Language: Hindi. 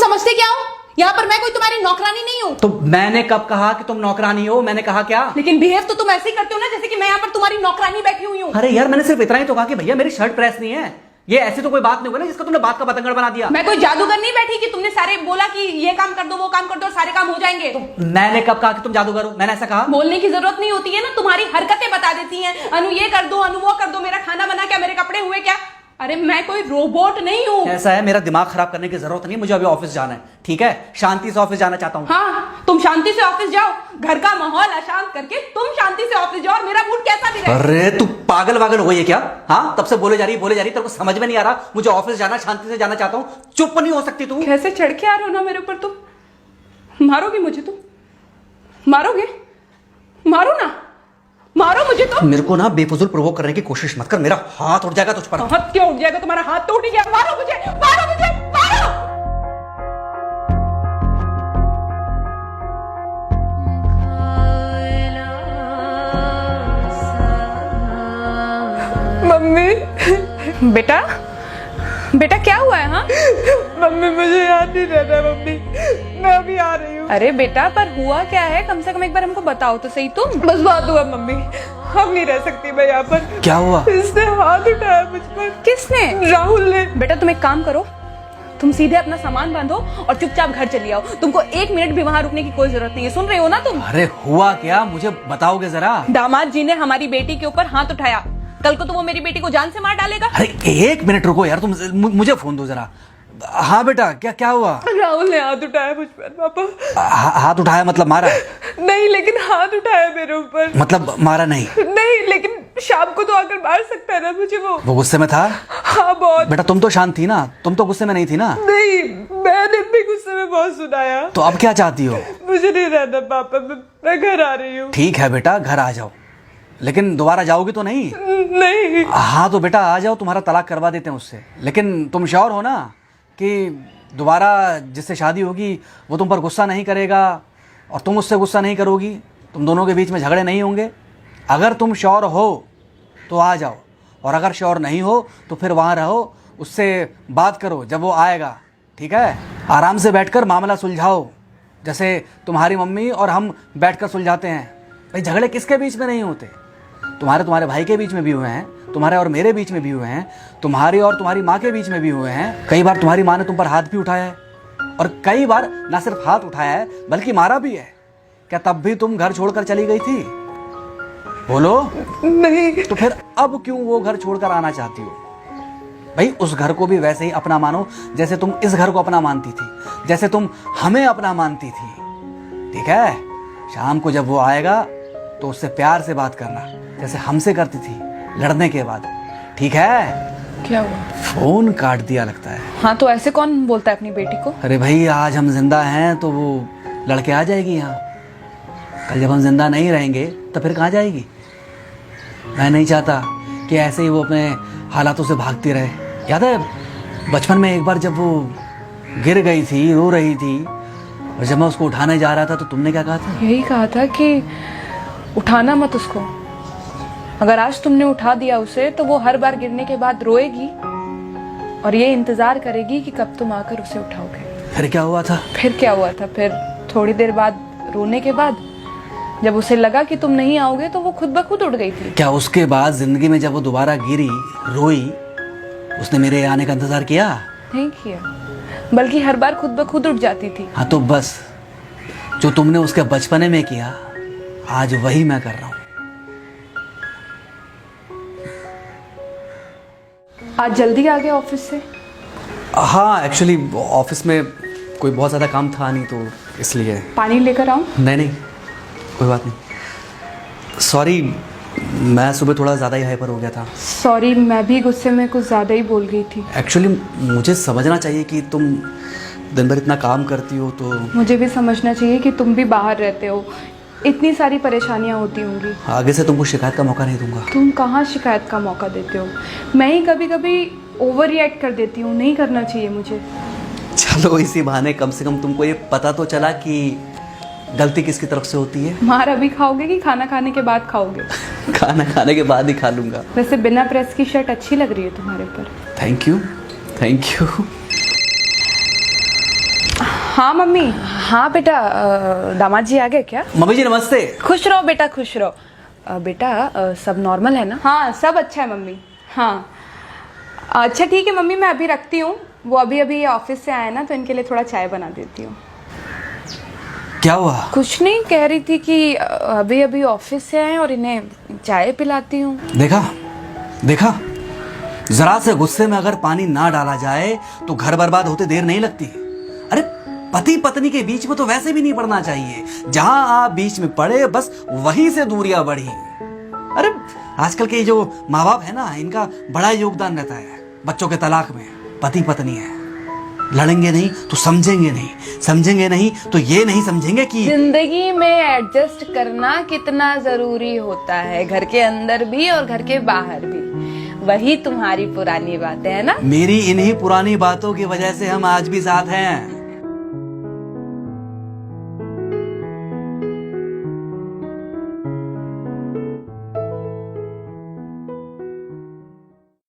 समझते क्या हो? यहाँ पर मैं कोई तुम्हारी नौकरानी नहीं हूँ। तो मैंने कब कहा कि तुम नौकरानी हो? मैंने कहा क्या? लेकिन बिहेव तो तुम ऐसे ही करते हो ना जैसे कि मैं यहाँ पर तुम्हारी नौकरानी बैठी हुई हूँ। अरे यार, मैंने सिर्फ इतना ही तो कहा कि भैया मेरी शर्ट प्रेस नहीं है। ये ऐसी तो कोई बात नहीं हुई ना जिसका तुमने बात का बतंगड़ बना दिया। मैं कोई जादूगर नहीं बैठी कि तुमने सारे बोला कि ये काम कर दो वो काम कर दो और सारे काम हो जाएंगे। मैंने कब कहा कि तुम जादूगर हो? मैंने ऐसा कहा? बोलने की जरूरत नहीं होती है ना, तुम्हारी हरकतें बता देती हैं। अनु ये कर दो, अनु वो कर दो, मेरा खाना बना क्या, मेरे कपड़े हुए क्या। अरे मैं कोई रोबोट नहीं हूँ। ऐसा है, मेरा दिमाग खराब करने की जरूरत नहीं, मुझे अभी ऑफिस जाना है। ठीक है, शांति से ऑफिस जाना चाहता हूँ। हाँ, तुम शांति से ऑफिस जाओ, घर का माहौल अशांत करके तुम शांति से ऑफिस जाओ और मेरा मूड कैसा भी रहे। अरे तू पागल वागल हो गई है क्या? हाँ, तब से बोले जा रही तेरे को समझ में नहीं आ रहा? मुझे ऑफिस जाना, शांति से जाना चाहता हूँ। चुप नहीं हो सकती तू? कैसे चढ़ के आ रहे हो ना मेरे ऊपर तुम। मारोगे मुझे? तुम मारोगे? मारो ना, मारो मुझे। तो मेरे को ना बेफजूल प्रोवोक करने की कोशिश मत कर, मेरा हाथ उठ जाएगा तुझ पर। हाथ क्यों उठ जाएगा? तुम्हारा हाथ तो उठ गया। मारो मुझे, मारो मुझे, मारो। मम्मी। बेटा, बेटा क्या हुआ है? हाँ मम्मी मुझे याद नहीं रहता मम्मी, मैं अभी आ रही हूँ। अरे बेटा, पर हुआ क्या है? कम से कम एक बार हमको बताओ तो सही। तुम बस बात हुआ मम्मी, हम नहीं रह सकती मैं यहाँ पर। क्या हुआ? इसने हाथ उठाया मुझ पर। किसने? राहुल ने। बेटा तुम एक काम करो, तुम सीधे अपना सामान बांधो और चुपचाप घर चली आओ। तुमको एक मिनट भी वहाँ रुकने की कोई जरूरत नहीं है। सुन रहे हो ना तुम? अरे हुआ क्या, मुझे बताओगे जरा? दामाद जी ने हमारी बेटी के ऊपर हाथ उठाया। कल को तो वो मेरी बेटी को जान से मार डालेगा। अरे एक मिनट रुको यार, तुम मुझे फोन दो जरा। हाँ बेटा, क्या हुआ? राहुल ने हाथ उठाया मुझ पर पापा। हाथ उठाया मतलब मारा? नहीं, लेकिन हाथ उठाया मेरे ऊपर। मतलब मारा नहीं? नहीं, लेकिन शाम को तो आकर मार सकता है ना मुझे वो गुस्से में था? हाँ बहुत। बेटा तुम तो शांत थी ना, तुम तो गुस्से में नहीं थी ना? नहीं, मैंने भी गुस्से में बहुत सुनाया। तो अब क्या चाहती हो? मुझे नहीं रहना पापा, मैं घर आ रही हूँ। ठीक है बेटा, घर आ जाओ, लेकिन दोबारा जाओगी तो नहीं? नहीं। हाँ तो बेटा आ जाओ, तुम्हारा तलाक करवा देते हैं उससे। लेकिन तुम श्योर हो ना कि दोबारा जिससे शादी होगी वो तुम पर गुस्सा नहीं करेगा और तुम उससे गुस्सा नहीं करोगी? तुम दोनों के बीच में झगड़े नहीं होंगे? अगर तुम श्योर हो तो आ जाओ, और अगर श्योर नहीं हो तो फिर वहाँ रहो, उससे बात करो जब वो आएगा। ठीक है, आराम से बैठकर मामला सुलझाओ, जैसे तुम्हारी मम्मी और हम बैठकर सुलझाते हैं। भाई झगड़े किसके बीच में नहीं होते? तुम्हारे भाई के बीच में भी हुए हैं, तुम्हारे और मेरे बीच में भी हुए हैं, तुम्हारी और तुम्हारी माँ के बीच में भी हुए हैं। कई बार तुम्हारी माँ ने तुम पर हाथ भी उठाया है, और कई बार ना सिर्फ हाथ उठाया है बल्कि मारा भी है। क्या तब भी तुम घर छोड़कर चली गई थी? बोलो। नहीं। तो फिर अब क्यों वो घर छोड़कर आना चाहती हो? भाई उस घर को भी वैसे ही अपना मानो जैसे तुम इस घर को अपना मानती थी, जैसे तुम हमें अपना मानती थी। ठीक है, शाम को जब वो आएगा तो उससे प्यार से बात करना, जैसे हमसे करती थी लड़ने के बाद। ठीक है? क्या हुआ? फोन काट दिया लगता है। हाँ तो ऐसे कौन बोलता है अपनी बेटी को? अरे भाई आज हम जिंदा हैं तो वो लड़के आ जाएगी यहाँ, कल जब हम जिंदा नहीं रहेंगे तो फिर कहाँ जाएगी? मैं नहीं चाहता कि ऐसे ही वो अपने हालातों से भागती रहे। याद है बचपन में एक बार जब वो गिर गई थी, रो रही थी, और जब मैं उसको उठाने जा रहा था तो तुमने क्या कहा था? यही कहा था कि उठाना मत उसको। अगर आज तुमने उठा दिया उसे तो वो हर बार गिरने के बाद रोएगी और ये इंतजार करेगी कि कब तुम आकर उसे उठाओगे। फिर क्या हुआ था? फिर क्या हुआ था? फिर थोड़ी देर बाद रोने के बाद जब उसे लगा कि तुम नहीं आओगे तो वो खुद ब खुद उठ गई थी। क्या उसके बाद जिंदगी में जब वो दोबारा गिरी, रोई, उसने मेरे आने का इंतजार किया? नहीं किया, बल्कि हर बार खुद ब खुद उठ जाती थी। हाँ तो बस जो तुमने उसके बचपने में किया आज वही मैं कर रहा हूँ। आज जल्दी आ गए ऑफिस से? हाँ एक्चुअली ऑफिस में कोई बहुत ज़्यादा काम था नहीं तो इसलिए। पानी लेकर आऊं? नहीं कोई बात नहीं, सॉरी मैं सुबह थोड़ा ज़्यादा ही हाइपर हो गया था। सॉरी, मैं भी गुस्से में कुछ ज़्यादा ही बोल गई थी। एक्चुअली मुझे समझना चाहिए कि तुम दिन भर इतना काम करती हो तो मुझे भी समझना चाहिए कि तुम भी बाहर रहते हो, इतनी सारी परेशानियां होती होंगी। आगे से तुमको शिकायत का मौका नहीं दूंगा। तुम कहाँ शिकायत का मौका देते हो? मैं ही कभी कभी ओवर रिएक्ट कर देती हूँ, नहीं करना चाहिए मुझे। चलो इसी बहाने कम से कम तुमको ये पता तो चला कि गलती किसकी तरफ से होती है। मार अभी खाओगे कि खाना खाने के बाद खाओगे? खाना खाने के बाद ही खा लूंगा। वैसे बिना प्रेस की शर्ट अच्छी लग रही है तुम्हारे पर। Thank you. हाँ मम्मी। हाँ बेटा, दामाद जी आ गए क्या? मम्मी जी नमस्ते। खुश रहो बेटा, खुश रहो। बेटा सब नॉर्मल है ना? हाँ सब अच्छा है मम्मी। हाँ अच्छा ठीक है मम्मी, मैं अभी रखती हूँ। वो अभी अभी ऑफिस से आए ना, तो इनके लिए थोड़ा चाय बना देती हूँ। क्या हुआ? कुछ नहीं, कह रही थी कि अभी अभी ऑफिस से आए और इन्हें चाय पिलाती हूँ। देखा देखा, जरा से गुस्से में अगर पानी ना डाला जाए तो घर बर्बाद होते देर नहीं लगती। अरे पति पत्नी के बीच में तो वैसे भी नहीं पड़ना चाहिए। जहां आप बीच में पड़े बस वहीं से दूरियां बढ़ी। अरे आजकल के जो माँ बाप है ना, इनका बड़ा योगदान रहता है बच्चों के तलाक में। पति पत्नी है, लड़ेंगे नहीं तो समझेंगे नहीं, समझेंगे नहीं तो ये नहीं समझेंगे कि जिंदगी में एडजस्ट करना कितना जरूरी होता है, घर के अंदर भी और घर के बाहर भी। वही तुम्हारी पुरानी बातें है ना। मेरी इन्हीं पुरानी बातों की वजह से हम आज भी साथ हैं।